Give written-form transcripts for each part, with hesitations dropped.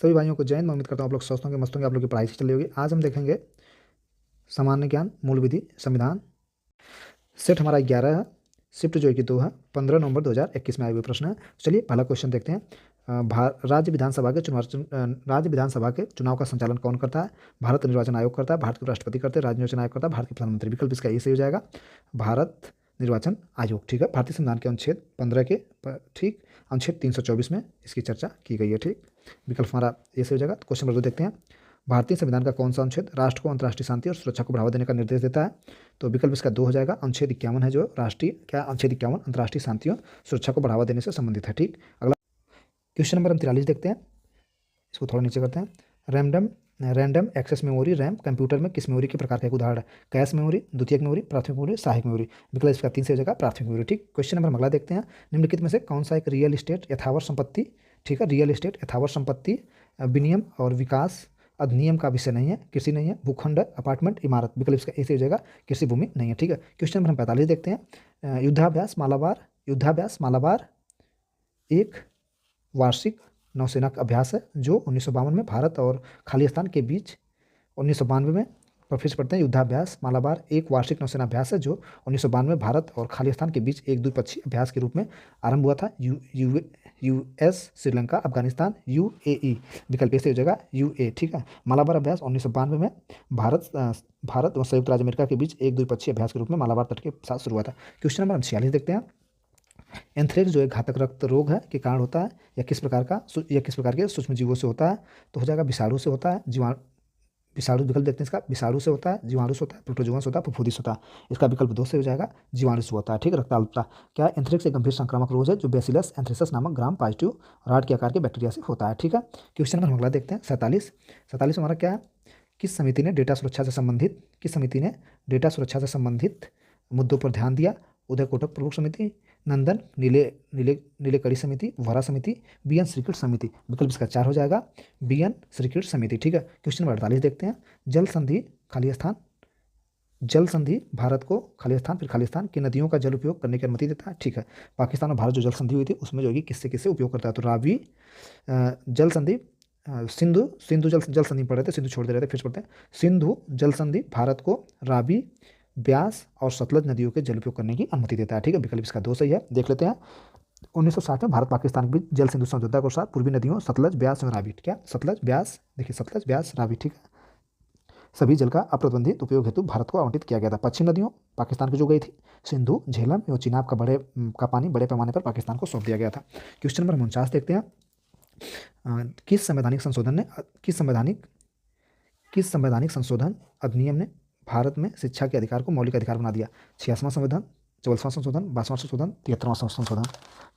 सभी भाइयों को जय हिंद। मैं उम्मीद करता हूँ आप लोग स्वस्थ होंगे, मस्त होंगे, आप लोग की पढ़ाई से चली होगी। आज हम देखेंगे सामान्य ज्ञान मूल विधि संविधान। सेट हमारा 11 है, शिफ्ट जो है कि 2 है। 15 नवंबर 2021 में आए हुए प्रश्न है। चलिए पहला क्वेश्चन देखते हैं। राज्य विधानसभा के चुनाव का संचालन कौन करता है? भारत निर्वाचन आयोग करता है, भारत के राष्ट्रपति करते हैं, राज्य निर्वाचन आयोग करता है, भारत के प्रधानमंत्री। विकल्प इसका ए सही हो जाएगा, भारत निर्वाचन आयोग। ठीक है, भारतीय संविधान के अनुच्छेद 15 के ठीक अनुच्छेद 324 में इसकी चर्चा की गई है। ठीक, विकल्प हमारा ए सही हो जाएगा। क्वेश्चन नंबर 2 देखते हैं। भारतीय संविधान का कौन सा अनुच्छेद राष्ट्र को अंतर्राष्ट्रीय शांति और सुरक्षा को बढ़ावा देने का निर्देश देता है? तो विकल्प इसका 2 हो जाएगा। अनुच्छेद 51 है जो राष्ट्रीय क्या अनुच्छेद 51 अंतर्राष्ट्रीय शांति और सुरक्षा को बढ़ावा देने से संबंधित है। ठीक, अगला क्वेश्चन नंबर हम 43 देखते हैं। इसको थोड़ा नीचे करते हैं। Random access memory RAM computer में किस मेमोरी के प्रकार का एक उदाहरण है? कैश मेमोरी, द्वितीयक मेमोरी, प्राथमिक मेमोरी, सहायक मेमोरी। विकल्प इसका 3 से हो जाएगा, प्राथमिक मेमोरी। ठीक, क्वेश्चन नंबर अगला देखते हैं। निम्नलिखित में से कौन सा एक रियल एस्टेट यथावर संपत्ति, ठीक है, रियल एस्टेट यथावर संपत्ति विनियम और विकास अधिनियम का विषय नहीं है? कृषि नहीं है, भूखंड, अपार्टमेंट, इमारत। विकल्प इसका ए से हो जाएगा, कृषि भूमि नहीं है। ठीक है, क्वेश्चन नंबर हम 45 देखते हैं। युद्धाभ्यास मालाबार एक वार्षिक नौसेना का अभ्यास है जो 1952 में भारत और खालिस्तान के बीच 1992 में फिर से पढ़ते हैं। युद्धाभ्यास मालाबार एक वार्षिक नौसेना अभ्यास है जो 1992 में भारत और खालिस्तान के बीच एक द्विपक्षीय अभ्यास के रूप में आरंभ हुआ था। US, Sri Lanka, Afghanistan, UAE. विकल्प से हो जाएगा यूए। ठीक है, मालाबार अभ्यास 1992 में भारत और संयुक्त राज्य अमेरिका के बीच एक द्विपक्षीय अभ्यास के रूप में मालाबार तट के साथ शुरू हुआ था। क्वेश्चन नंबर 46 देखते हैं। एंथ्रेक्स जो एक घातक रक्त रोग है के कारण होता है या किस प्रकार के सूक्ष्म जीवों से होता है? तो हो जाएगा विषाणु से होता है, विषाणु। विकल्प देखते हैं इसका। विषाणु से होता है, जीवाणु से होता है, प्रोटोजोआ से होता है, फफूंदी से होता है। इसका विकल्प 2 से हो जाएगा, जीवाणु से होता है। ठीक, रक्ताल्पता। क्या एंथ्रेक्स एक गंभीर संक्रामक रोग है जो बेसिलस एंथ्रेसिस नामक ग्राम पॉजिटिव राड के आकार के बैक्टीरिया से होता है। ठीक है, क्वेश्चन नंबर अगला देखते हैं। 47 हमारा क्या है? किस समिति ने डेटा सुरक्षा से संबंधित मुद्दों पर ध्यान दिया? उदय कोटक प्रमुख समिति, नंदन नीलेकड़ी समिति, वोहरा समिति, बीएन श्रीकृष्ण समिति। विकल्प इसका 4 हो जाएगा, बीएन श्रीकृष्ण समिति। ठीक है, क्वेश्चन नंबर 48 देखते हैं। जल संधि भारत को खालिस्तान की नदियों का जल उपयोग करने की अनुमति देता है। ठीक है, पाकिस्तान और भारत जो जल संधि हुई थी उसमें जो है किससे उपयोग करता है? तो रावी जल संधि, सिंधु जल संधि पढ़ रहे थे, सिंधु छोड़ दे रहे थे, फिर पढ़ते हैं। सिंधु जल संधि भारत को रावी, ब्यास और सतलज नदियों के जल उपयोग करने की अनुमति देता है। ठीक है, विकल्प इसका 2 सही है। देख लेते हैं। 1960 में भारत पाकिस्तान के बीच जल सिंधु समझौता के साथ पूर्वी नदियों सतलज, ब्यास और रावी, क्या सतलज, ब्यास, देखिए सतलज, ब्यास, रावी, ठीक है, सभी जल का अप्रतिबंधित उपयोग हेतु भारत को आवंटित किया गया था। पश्चिम नदियों पाकिस्तान की जो गई थी, सिंधु, झेलम एवं चिनाब का पानी बड़े पैमाने पर पाकिस्तान को सौंप दिया गया था। क्वेश्चन नंबर 49 देखते हैं। किस संवैधानिक संशोधन अधिनियम ने भारत में शिक्षा के अधिकार को मौलिक अधिकार बना दिया? 66वां संशोधन, 44वां संशोधन, 52वां संशोधन, 73वां संशोधन।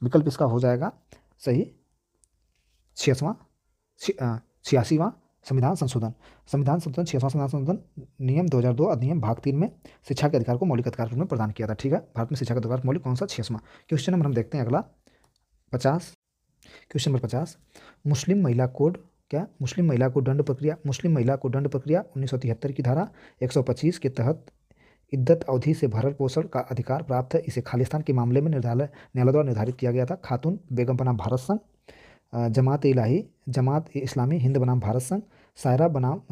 विकल्प इसका हो जाएगा सही 86वां संविधान संशोधन। 66वां संविधान संशोधन नियम 2002 अधिनियम भाग 3 में शिक्षा के अधिकार को मौलिक अधिकार के रूप में प्रदान किया था। ठीक है, भारत में शिक्षा का अधिकार मौलिक कौन सा? 66वां। क्वेश्चन नंबर हम देखते हैं अगला 50। Question number 50। मुस्लिम महिला कोड दंड प्रक्रिया 1973 की धारा 125 के तहत इद्दत अवधि से भरण पोषण का अधिकार प्राप्त है। इसे खालिस्तान के मामले में न्यायालय द्वारा निर्धारित किया गया था। खातून बेगम बनाम भारत संघ, जमात इस्लामी हिंद बनाम भारत संघ, सायरा बानो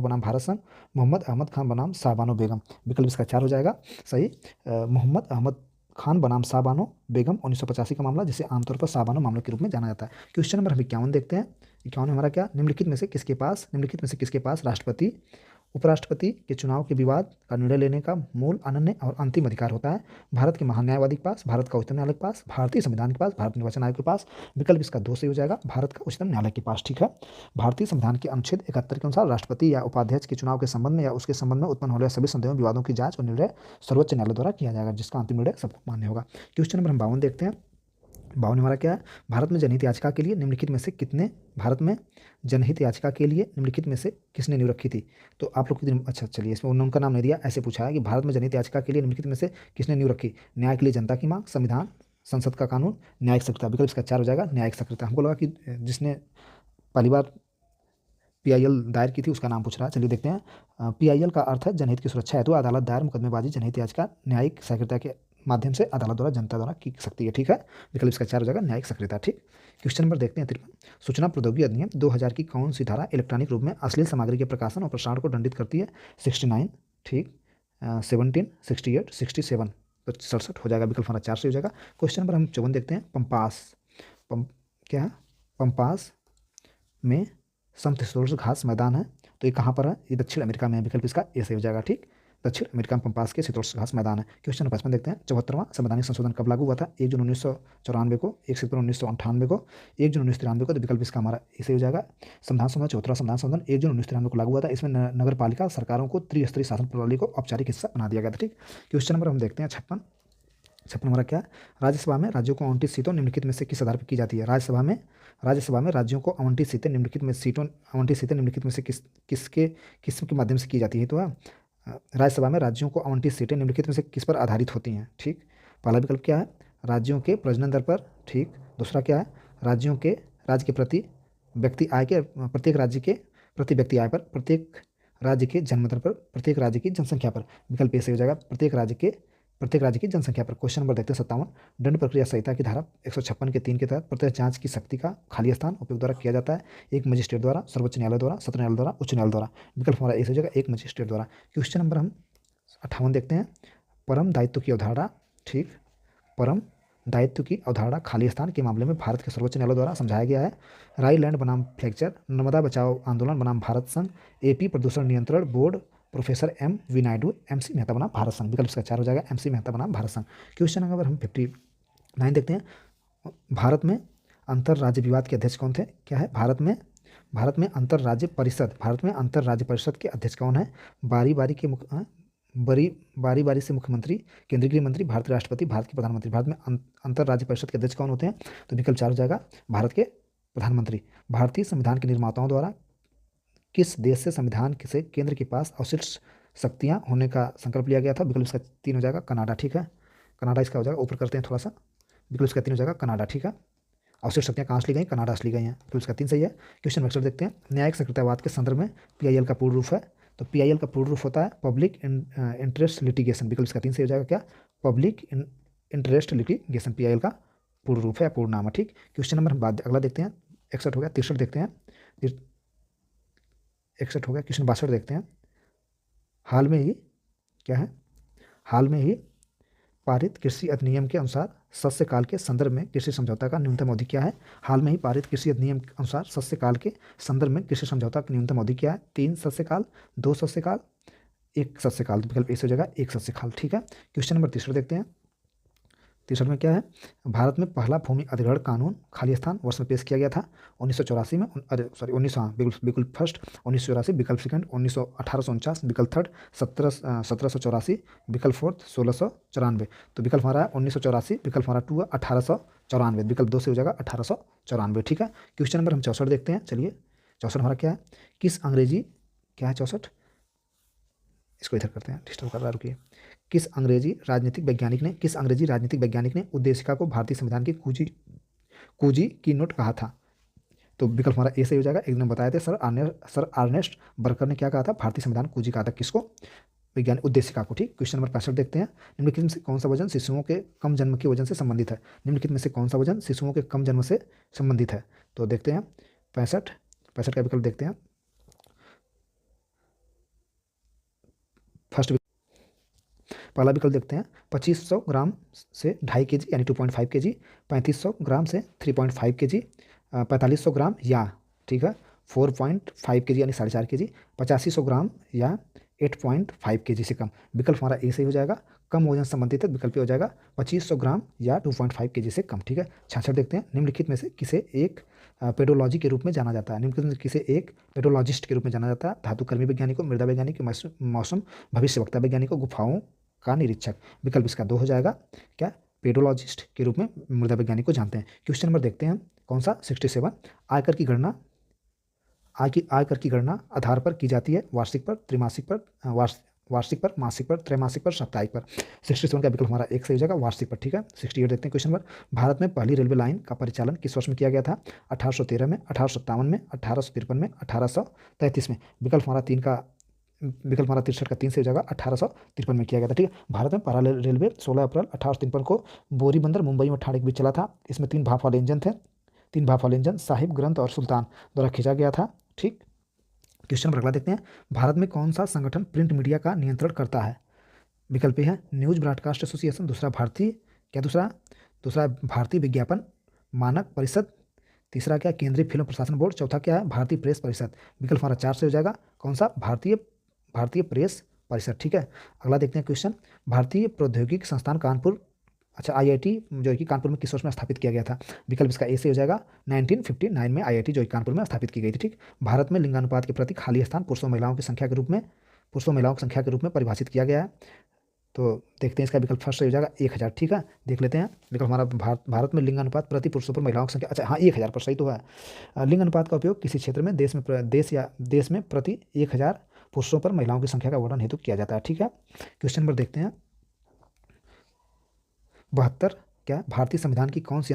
बनाम भारत संघ, मोहम्मद अहमद खान बनाम शाहबानो बेगम। विकल्प इसका 4 हो जाएगा सही, मोहम्मद अहमद खान बनाम शाहबानो बेगम 1985 का मामला, जिसे आमतौर पर शाहबानो मामले के रूप में जाना जाता है। क्वेश्चन नंबर हम 51 देखते हैं। 51 हमारा क्या? निम्नलिखित में से किसके पास राष्ट्रपति उपराष्ट्रपति के चुनाव के विवाद का निर्णय लेने का मूल, अनन्य और अंतिम अधिकार होता है? भारत के महान न्यायवादी के पास, भारत का उच्चतम न्यायालय के पास, भारतीय संविधान के पास, भारत निर्वाचन आयोग के पास। विकल्प इसका 2 सही हो जाएगा, भारत का उच्चतम न्यायालय के पास। ठीक है, भारतीय संविधान के अनुच्छेद 71 के अनुसार राष्ट्रपति या उपाध्यक्ष के चुनाव के संबंध में या उसके संबंध में उत्पन्न होने वाले सभी संदेहों विवादों की जांच और निर्णय सर्वोच्च न्यायालय द्वारा किया जाएगा, जिसका अंतिम निर्णय सबको मान्य होगा। क्वेश्चन नंबर हम 52 देखते हैं। 52 हमारा क्या है? भारत में जनहित याचिका के लिए निम्नलिखित में से किसने नींव रखी थी? तो आप लोग की अच्छा चलिए, इसमें उनका नाम नहीं दिया, ऐसे पूछा है कि भारत में जनहित याचिका के लिए निम्नलिखित में से किसने नींव रखी? न्याय के लिए जनता की मांग, संविधान, संसद का कानून, न्यायिक सक्रियता। विकल्प इसका 4 हो जाएगा, न्यायिक सक्रियता। हमको लगा कि जिसने पहली बार PIL दायर की थी उसका नाम पूछ रहा है। चलिए देखते हैं। PIL का अर्थ है जनहित की सुरक्षा हेतु अदालत दायर मुकदमेबाजी जनहित याचिका न्यायिक सक्रियता के माध्यम से अदालत द्वारा जनता द्वारा की सकती है, ठीक है। विकल्प इसका 4 हो जाएगा न्यायिक सक्रियता, ठीक। क्वेश्चन नंबर देखते हैं 53। सूचना प्रौद्योगिकी अधिनियम 2000 की कौन सी धारा इलेक्ट्रॉनिक रूप में अश्लील सामग्री के प्रकाशन और प्रसारण को दंडित करती है? 69, ठीक, 17, 68, 67, तो 67 हो जाएगा। विकल्प हमारा 4 से हो जाएगा। क्वेश्चन नंबर हम 54 देखते हैं। क्या है? पंपास में समशीतोष्ण घास मैदान है, तो ये कहाँ पर है? ये दक्षिण अमेरिका में है। विकल्प इसका ए से हो जाएगा, ठीक। दक्षिण अमेरिका में पंपास के शीतोष्ण घास मैदान है। क्वेश्चन नंबर 55 देखते हैं। 74वां संवैधानिक संशोधन कब लागू हुआ था? 1 जून 1994 को, 1 सितंबर 1998 को, 1 जून 1993 को, तो विकल्प इसका हमारा ए से हो जाएगा। संविधान संशोधन 74वां संविधान संशोधन 1 जून 1993 को लागू हुआ था। इसमें नगर पालिका सरकारों को त्रिस्तरीय शासन प्रणाली को औपचारिक हिस्सा बना दिया गया था, ठीक। क्वेश्चन नंबर हम देखते हैं 56 हमारा क्या है? राज्यसभा में राज्यों को आवंटित सीटों निम्नलिखित में से किस आधार पर की जाती है? राज्यसभा में राज्यों को आवंटित सीटें निम्नलिखित में से किस के माध्यम से की जाती है? तो राज्यसभा में राज्यों को आवंटित सीटें निम्नलिखित में से किस पर आधारित होती हैं, ठीक। पहला विकल्प क्या है? राज्यों के प्रजनन दर पर, ठीक। दूसरा क्या है? राज्य के प्रति व्यक्ति आय के, प्रत्येक राज्य के प्रति व्यक्ति आय पर, प्रत्येक राज्य के जन्म दर पर, प्रत्येक राज्य की जनसंख्या पर। विकल्प ए से हो जाएगा प्रत्येक राज्य की जनसंख्या पर। क्वेश्चन नंबर देखते हैं 57। दंड प्रक्रिया संहिता की धारा 156 के 3 के तहत प्रत्यक्ष जांच की शक्ति का खाली स्थान उपयोग द्वारा किया जाता है? एक मजिस्ट्रेट द्वारा, सर्वोच्च न्यायालय द्वारा, सत्र न्यायालय द्वारा, उच्च न्यायालय द्वारा। विकल्प हमारा ए से हो जाएगा एक मजिस्ट्रेट द्वारा। क्वेश्चन नंबर हम 58 देखते हैं। परम दायित्व की अवधारणा, ठीक, परम दायित्व की अवधारणा खाली स्थान के मामले में भारत के सर्वोच्च न्यायालय द्वारा समझाया गया है। राईलैंड बनाम फ्लेक्चर, नर्मदा बचाओ आंदोलन बनाम भारत संघ, एपी प्रदूषण नियंत्रण board, professor V Naidu, MC Mehta बनाम भारत संघ। विकल्प इसका 4 हो जाएगा MC मेहता बनाम भारत संघ। क्वेश्चन नंबर हम 59 देखते हैं। भारत में अंतर राज्य विवाद के अध्यक्ष कौन थे? क्या है? भारत में अंतर राज्य परिषद के अध्यक्ष कौन है? बारी बारी से मुख्यमंत्री, केंद्रीय गृह मंत्री, भारतीय राष्ट्रपति, भारत के प्रधानमंत्री। भारत में अंतर राज्य परिषद के अध्यक्ष कौन होते हैं? तो विकल्प 4 हो जाएगा भारत के प्रधानमंत्री। भारतीय संविधान के निर्माताओं द्वारा किस देश से संविधान से केंद्र के पास अवशिष्ट शक्तियां होने का संकल्प लिया गया था? विकल्प इसका 3 हो जाएगा कनाडा, ठीक है। कनाडा इसका हो जाएगा, ऊपर करते हैं थोड़ा सा। विकल्प इसका 3 हो जाएगा कनाडा, ठीक है। अवशिष्ट शक्तियां कहाँ से ली गई? कनाडा से ली गई हैं। विकल्प इसका 3 सही है। क्वेश्चन नेक्स्ट देखते हैं। न्यायिक सक्रियतावाद के संदर्भ में PIL का पूर्ण रूप है, तो PIL का पूर्ण रूप होता है पब्लिक इंटरेस्ट लिटिगेशन। विकल्प इसका 3 सही हो जाएगा। क्या? पब्लिक इंटरेस्ट लिटिगेशन PIL का पूर्ण रूप है, पूर्ण नाम है, ठीक। क्वेश्चन नंबर हम बाद अगला देखते हैं। 61 हो गया। 63 देखते हैं। 61 हो गया। क्वेश्चन 62 देखते हैं। हाल में ही पारित कृषि अधिनियम के अनुसार सस्य काल के संदर्भ में कृषि समझौता का न्यूनतम अवधि क्या है? हाल में ही पारित कृषि अधिनियम के अनुसार सस्य काल के संदर्भ में कृषि समझौता की न्यूनतम अवधि क्या है? 3 सस्य काल, 2 सस्य काल, 1 सस्य काल। विकल्प ए से हो जाएगा 1 सस्य काल, ठीक है। क्वेश्चन नंबर 63 देखते हैं। 63 में क्या है? भारत में पहला भूमि अधिग्रहण कानून खाली स्थान वर्ष में पेश किया गया था 1984 में, विकल्प फर्स्ट 1984, विकल्प सेकंड 1849, विकल्प थर्ड 1784, विकल्प फोर्थ 1694। तो विकल्प हमारा 1984, विकल्प हमारा 2 1894, विकल्प 2 से हो जाएगा 1894, ठीक है। क्वेश्चन नंबर हम 64 देखते हैं। चलिए 64 हमारा क्या है? क्या है 64? इसको इधर करते हैं, डिस्टर्ब कर रहा है, रुकिए। किस अंग्रेजी राजनीतिक वैज्ञानिक ने उद्देशिका को भारतीय संविधान की कुंजी की नोट कहा था? तो विकल्प हमारा ए से हो जाएगा। एक दिन बताए थे सर अर्नेस्ट बर्कर ने क्या कहा था? भारतीय संविधान कुंजी कहा था। किसको? वैज्ञानिक उद्देशिका को, ठीक। क्वेश्चन नंबर 65 देखते हैं। निम्नलिखित में से कौन सा वजन शिशुओं के कम जन्म के वजन से संबंधित है? निम्नलिखित में से कौन सा वजन शिशुओं के कम जन्म से संबंधित है? तो देखते हैं 65 का विकल्प देखते हैं। फर्स्ट पहला विकल्प देखते हैं। 2500 ग्राम से 2.5 kg यानी 2.5 kg, 3500 ग्राम से 3.5 kg, 4500 ग्राम या, ठीक है, 4.5 kg यानी 4.5 kg, 8500 ग्राम या 8.5 kg से कम। विकल्प हमारा ए सही हो जाएगा। कम वजन संबंधित है, विकल्प हो जाएगा 2500 ग्राम या 2.5 kg से कम, ठीक है। 66 देखते हैं। निम्नलिखित में से किसे एक पेडोलॉजी के रूप में जाना जाता है? निम्नलिखित में किसे एक पेडोलॉजिस्ट के रूप में जाना जाता है? धातुकर्मी वैज्ञानिकों, मृदा वैज्ञानिक, मौसम भविष्यवक्ता वैज्ञानिकों, गुफाओं का निरीक्षक। विकल्प इसका 2 हो जाएगा। क्या? पेडोलॉजिस्ट के रूप में मृदा वैज्ञानिक को जानते हैं। क्वेश्चन नंबर देखते हैं। कौन सा? 67। आयकर की गणना आधार पर की जाती है? वार्षिक पर, त्रैमासिक पर, मासिक पर, त्रैमासिक पर, साप्ताहिक पर। 67 का विकल्प हमारा 1 सही हो जाएगा, वार्षिक पर, ठीक है। 68 देखते हैं क्वेश्चन नंबर। भारत में पहली रेलवे लाइन का परिचालन किस वर्ष में किया गया था? 1813 में, 1857 में, 1853 में, 1833 में। विकल्प हमारा 3 का विकल्प हमारा 63 का 3 से हो जाएगा 1853 में किया गया था। ठीक है। भारत में पैरेलल रेलवे 16 अप्रैल 1853 को बोरी बंदर मुंबई और ठाणे के बीच चला था। इसमें 3 भाप वाले इंजन थे। 3 भाप वाले इंजन साहिब, ग्रंथ और सुल्तान द्वारा खींचा गया था। ठीक। क्वेश्चन नंबर अगला देखते हैं। भारत में कौन सा संगठन प्रिंट मीडिया का नियंत्रण करता है? विकल्प है न्यूज ब्रॉडकास्ट एसोसिएशन, दूसरा भारतीय विज्ञापन मानक परिषद, तीसरा क्या केंद्रीय फिल्म प्रशासन बोर्ड, चौथा क्या है भारतीय प्रेस परिषद। विकल्प हमारा 4 से हो जाएगा कौन सा? भारतीय प्रेस परिषद। ठीक है। अगला देखते हैं क्वेश्चन। भारतीय प्रौद्योगिकी संस्थान कानपुर, अच्छा आईआईटी जो है कि कानपुर में किस वर्ष में स्थापित किया गया था? विकल्प इसका ए से हो जाएगा 1959 में आईआईटी जो है कानपुर में स्थापित की गई थी। ठीक। भारत में लिंगानुपात के प्रति खाली स्थान पुरुषों महिलाओं की संख्या के रूप में परिभाषित किया गया है। तो देखते हैं इसका विकल्प फर्स्ट हो जाएगा 1000। ठीक है। देख लेते हैं विकल्प हमारा भारत में लिंगानुपात प्रति पुरुषों पर महिलाओं की संख्या, अच्छा हाँ 1000 पर सही तो है। लिंगानुपात का उपयोग किसी क्षेत्र में देश में प्रति 1000 पुरुषों पर महिलाओं की संख्या का वर्णन हेतु किया जाता है। ठीक है। क्वेश्चन नंबर देखते हैं 72 क्या भारतीय संविधान की कौन सी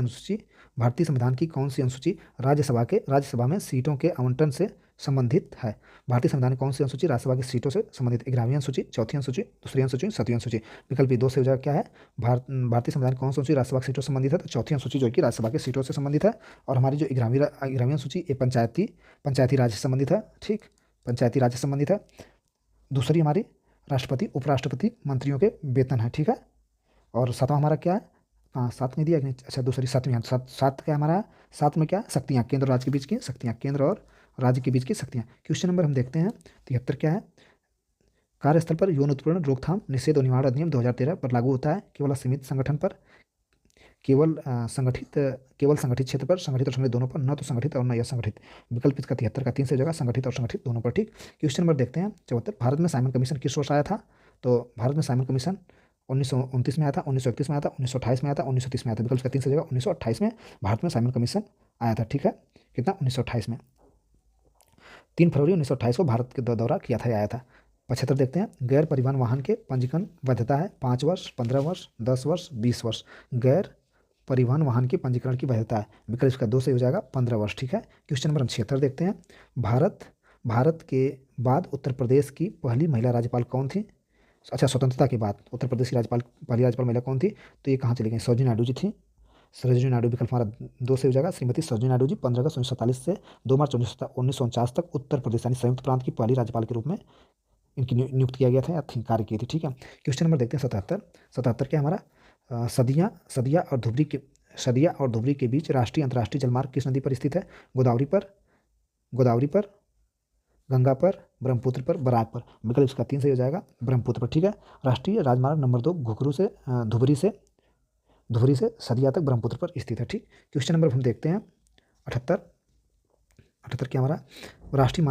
अनुसूची राज्यसभा में सीटों के आवंटन से संबंधित है? भारतीय संविधान की कौन सी अनुसूची राज्यसभा की सीटों से संबंधित? 11वीं अनुसूची, 4थी अनुसूची, दूसरी अनुसूची, 7वीं अनुसूची। विकल्प 2 से हो जाएगा क्या है? भारतीय संविधान की कौन सी अनुसूची राज्यसभा की सीटों से संबंधित है? तो चौथी अनुसूची जो कि राज्यसभा की सीटों से संबंधित है। और हमारी जो 11वीं अनुसूची ये पंचायती राज्य से संबंधित है। ठीक। पंचायती राज्य से संबंधित है। दूसरी हमारी राष्ट्रपति उपराष्ट्रपति मंत्रियों के वेतन है। ठीक है। और 7वां हमारा क्या है? हाँ 7 में दिया कि नहीं? अच्छा दूसरी 7वीं, 7 क्या हमारा? 7 में क्या? शक्तियाँ, केंद्र और राज्य के बीच की शक्तियाँ, केंद्र और राज्य के बीच की शक्तियाँ। क्वेश्चन नंबर हम देखते हैं 73 क्या है? कार्यस्थल पर यौन उत्पीड़न रोकथाम निषेध और निवारण अधिनियम 2013 पर लागू होता है केवल सीमित संगठन पर, केवल संगठित क्षेत्र पर, संगठित और संगठित दोनों पर, न तो संगठित और न असंगठित। विकल्प इसका 73 का 3 से हो जाएगा संगठित और संगठित दोनों पर। ठीक। क्वेश्चन नंबर देखते हैं 74। भारत में साइमन कमीशन किस वर्ष आया था? तो भारत में साइमन कमीशन 1929 में आया था, 1931 में आया था, 1928 में आया था, 1930 में आया था। विकल्प का 3 से हो जाएगा 1928 में भारत में साइमन कमीशन आया था। ठीक है। कितना? 1928 में 3 फरवरी 1928 को भारत के दौरा किया था, आया था। 75 देखते हैं। गैर परिवहन वाहन के पंजीकरण वैधता है 5 वर्ष, 15 वर्ष, 10 वर्ष, 20 वर्ष। गैर परिवहन वाहन के पंजीकरण की वैधता है। विकल्प इसका 2 से हो जाएगा 15 वर्ष। ठीक है। क्वेश्चन नंबर 76 देखते हैं। भारत के बाद उत्तर प्रदेश की पहली महिला राज्यपाल कौन थी? अच्छा स्वतंत्रता के बाद उत्तर प्रदेश की पहली राज्यपाल महिला कौन थी? तो ये कहाँ चली गई? सरोजिनी नायडू जी थी। सरोजिनी नायडू। विकल्प हमारा 2 से हो जाएगा श्रीमती सरोजिनी नायडू जी 15 अगस्त 1947 से 2 मार्च 1949 तक उत्तर प्रदेश यानी संयुक्त प्रांत की पहली राज्यपाल के रूप में इनकी नियुक्त किया गया था या कार्य की थी। ठीक है। क्वेश्चन नंबर देखते हैं 77 क्या हमारा? सदिया और धुबरी के बीच राष्ट्रीय अंतर्राष्ट्रीय जलमार्ग किस नदी पर स्थित है? गोदावरी पर, गंगा पर, ब्रह्मपुत्र पर, बराक पर। विकल्प इसका 3 से हो जाएगा ब्रह्मपुत्र पर। ठीक है। राष्ट्रीय राजमार्ग नंबर 2 धुबरी से सदिया तक ब्रह्मपुत्र पर स्थित है। ठीक। क्वेश्चन नंबर हम देखते हैं 78 क्या हमारा? राष्ट्रीय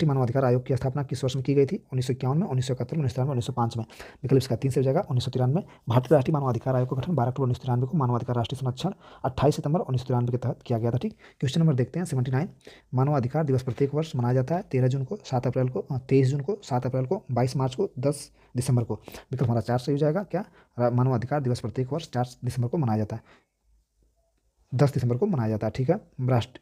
मानवाधिकार आयोग की स्थापना किस वर्ष में की गई थी? 1951 में, 1971 में, 1993 में, 1905 में। विकल्प इसका 3 से हो जाएगा 1993 में। भारतीय राष्ट्रीय मानवाधिकार आयोग का गठन 12 अक्टूबर 1993 को मानवाधिकार राष्ट्रीय संरक्षण 28 सितंबर 1993 के तहत किया गया था। ठीक। क्वेश्चन नंबर देखते हैं 79। मानवाधिकार दिवस प्रत्येक वर्ष मनाया जाता है 13 जून को, 7 अप्रैल को, 23 जून को, 7 अप्रैल को, 22 मार्च को, 10 दिसंबर को। विकल्प हमारा 4 से हो जाएगा क्या? मानवाधिकार दिवस प्रत्येक वर्ष 4 दिसंबर को मनाया जाता है, 10 दिसंबर को मनाया जाता है। ठीक है।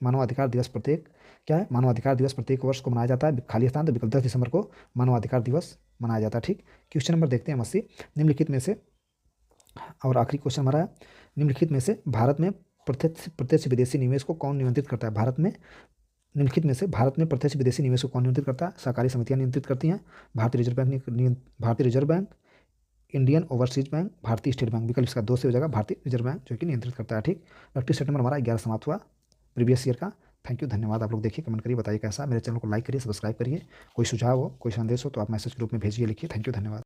मानवाधिकार दिवस प्रत्येक क्या है? मानवाधिकार दिवस प्रत्येक वर्ष को मनाया जाता है, खाली स्थान तो विकल्प 10 दिसंबर को मानवाधिकार दिवस मनाया जाता है। ठीक। क्वेश्चन नंबर देखते हैं 80। निम्नलिखित में से, और आखिरी क्वेश्चन हमारा है, निम्नलिखित में से भारत में प्रत्यक्ष विदेशी निवेश को कौन नियंत्रित करता है? निम्नलिखित में से भारत में प्रत्यक्ष विदेशी निवेश को कौन नियंत्रित करता है? सहकारी समितियां नियंत्रित करती हैं, भारतीय reserve bank, Indian overseas bank, भारतीय स्टेट बैंक। विकल्प इसका 2 से हो जाएगा भारतीय रिजर्व बैंक जो कि नियंत्रित करता है। ठीक। प्रैक्टिस सेट नंबर हमारा 11 समाप्त हुआ प्रीवियस ईयर का। थैंक यू, धन्यवाद। आप लोग देखिए, कमेंट करिए, बताइए कैसा। मेरे चैनल को लाइक करिए, सब्सक्राइब करिए। कोई सुझाव हो, कोई संदेश हो तो आप मैसेज के रूप में भेजिए, लिखिए। थैंक यू, धन्यवाद।